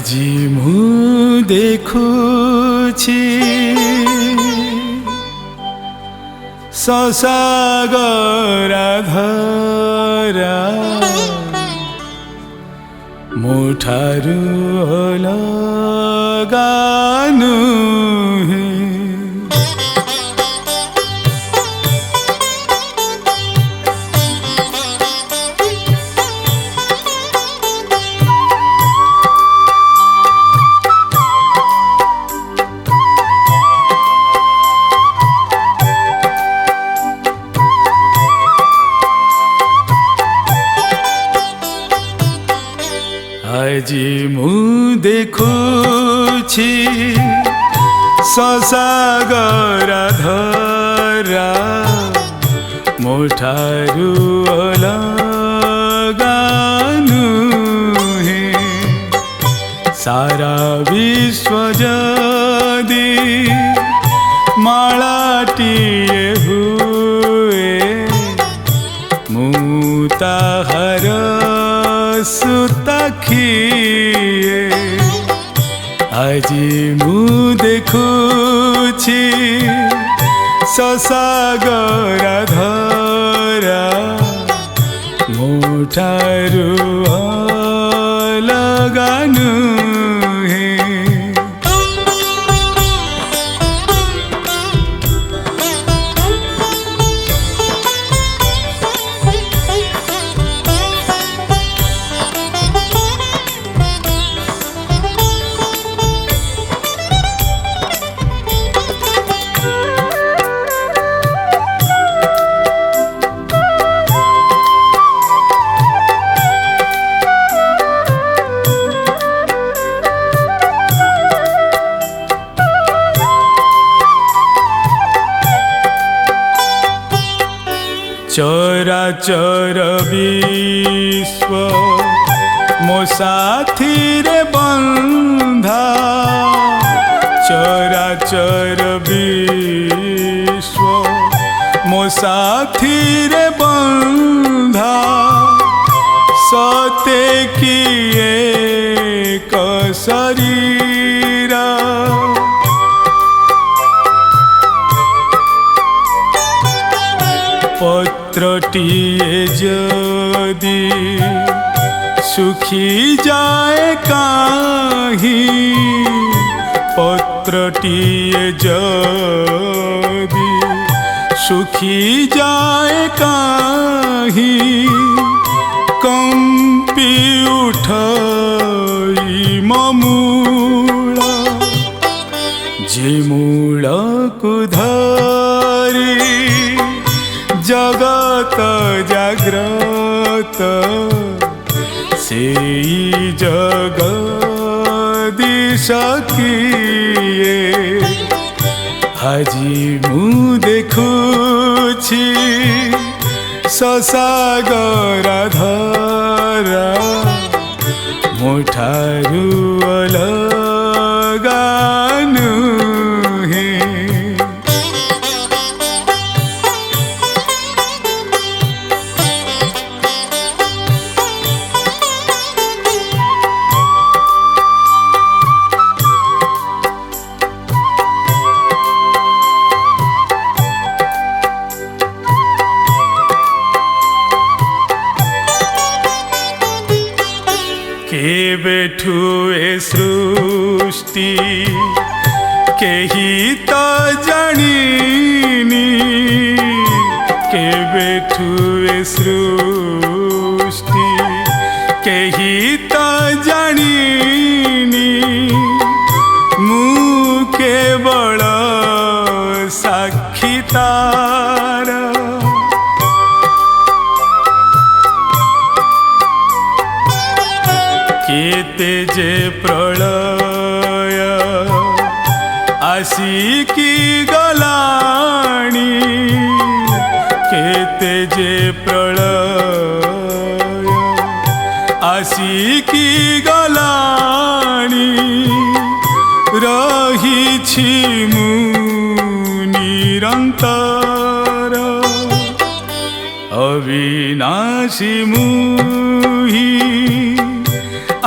আজি মু দেখুছি ସସାଗରାଧରା ମୋଠାରୁ ଅଲଗା ନୁହେଁ। আজি মু দেখুছি ସସାଗରାଧରା ମୋଠାରୁ ଅଲଗା ନୁହେଁ। ସାରା ବିଶ୍ୱ ଯଦି ମାଳାଟିଏ ହୁଏ ମୁଁ ତାହାର ସୁତାଖିଏ। আজি মু দেখুছি ସସାଗରାଧରା ମୋଠାରୁ ଅଲଗା ନୁହେଁ। চরাচর বিশ্ব মো সাথীরে বন্ধা। চরাচর বিশ্ব মো সাথীরে বন্ধা। সতে কি এক শরীর পত্রটিয়ে যদি শুখি যায় কাহি। পত্রটিয়ে যদি শুখি যায় কাহি। কম্পি উঠই মূল যে মূলকু ধরি জগত জাগ্রত সেই জগদীশ কিয়ে। আজি মু দেখুছি ସସାଗରାଧରା ମୋଠାରୁ ଅଲଗା ନୁହେଁ। কেবেঠু এ সৃষ্টি কেহি তো জানিনি। কেবেঠু এ সৃষ্টি কেহি তো জানিনি। মু কেবল সাক্ষী তার। কেতে যে প্রলয় আসিকি গলানি। কেতে যে প্রলয় আসিকি গলানি। রহিছি মু নিরন্তর অবিনাশী মুহি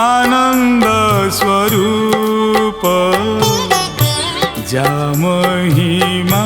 आनंद स्वरूप जा महिमा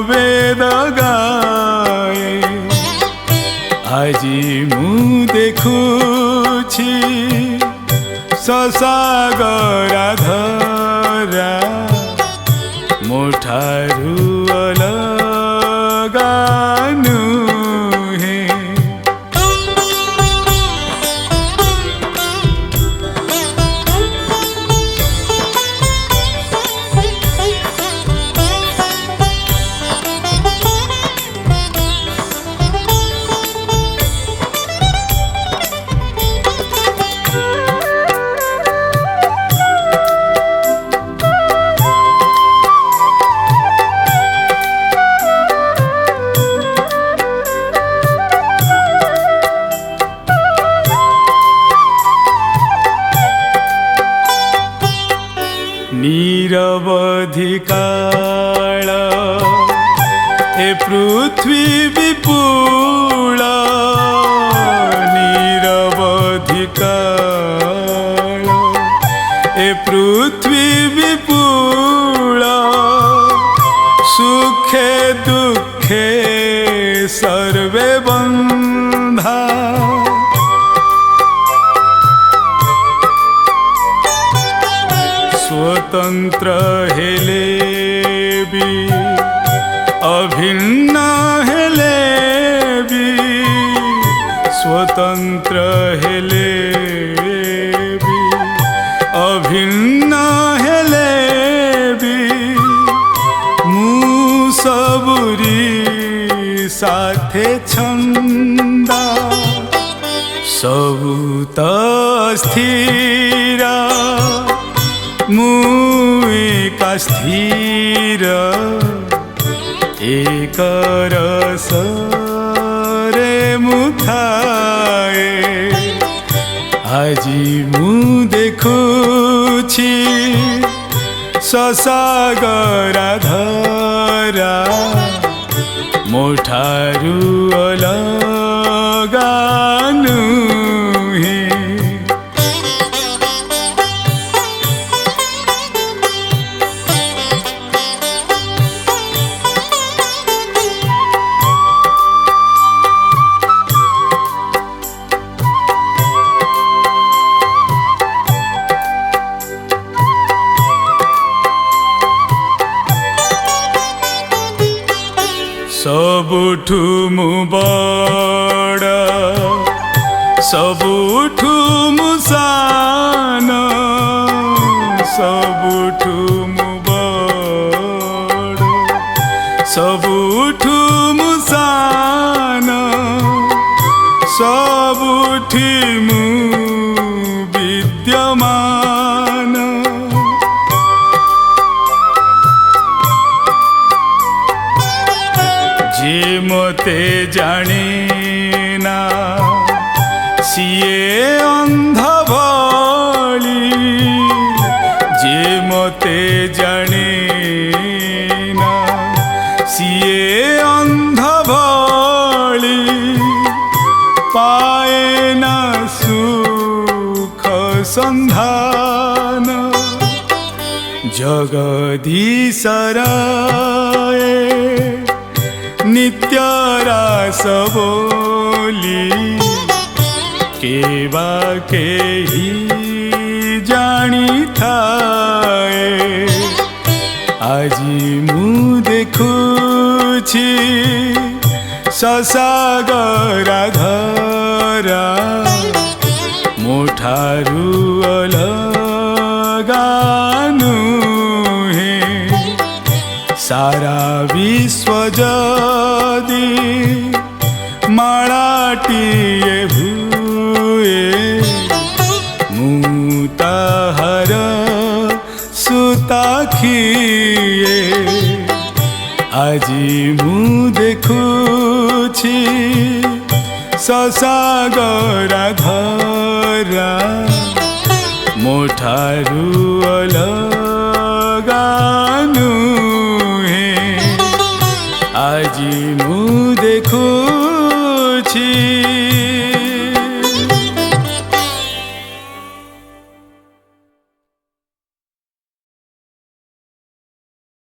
वेद गाए আজি मु देखुछि ससागरा धरा मोठारु अलगा नुहे निरवधि काल ए पृथ्वी विपुल निरवधि काल ए पृथ्वी विपुल सुखे दुखे सर्वे बंधा स्वतंत्र हेले भी अभिन्न हेले भी स्वतंत्र हेले भी अभिन्न हेले भी मु सबुरी साथे छंदा सबु त स्थिर मु एका स्थिर एक रस रे मुथाए আজি मु देखुछि ससागरा धरा मोठारु अलगा नुहे सबुठु मु बड़ सबुठु मु सान सबुठु मु बड़ सबुठु मु सान सबुठी मु विद्यमान जे मते जाने ना सिए अंध भली जे मते जाने ना सिए अंध भली पाए ना सुख संधान जगदीशर नित्य रास बोली केवा केही जानी थाए আজি मु देखुछि ससागरा धरा मोठारु अलगा नुहे सारा विश्व जदि माळाटिए भूए मु ताहार सुताखिए আজি मु देखुछि ससागरा धरा मोठारु अलगा नुहे আজি मु देखुछि।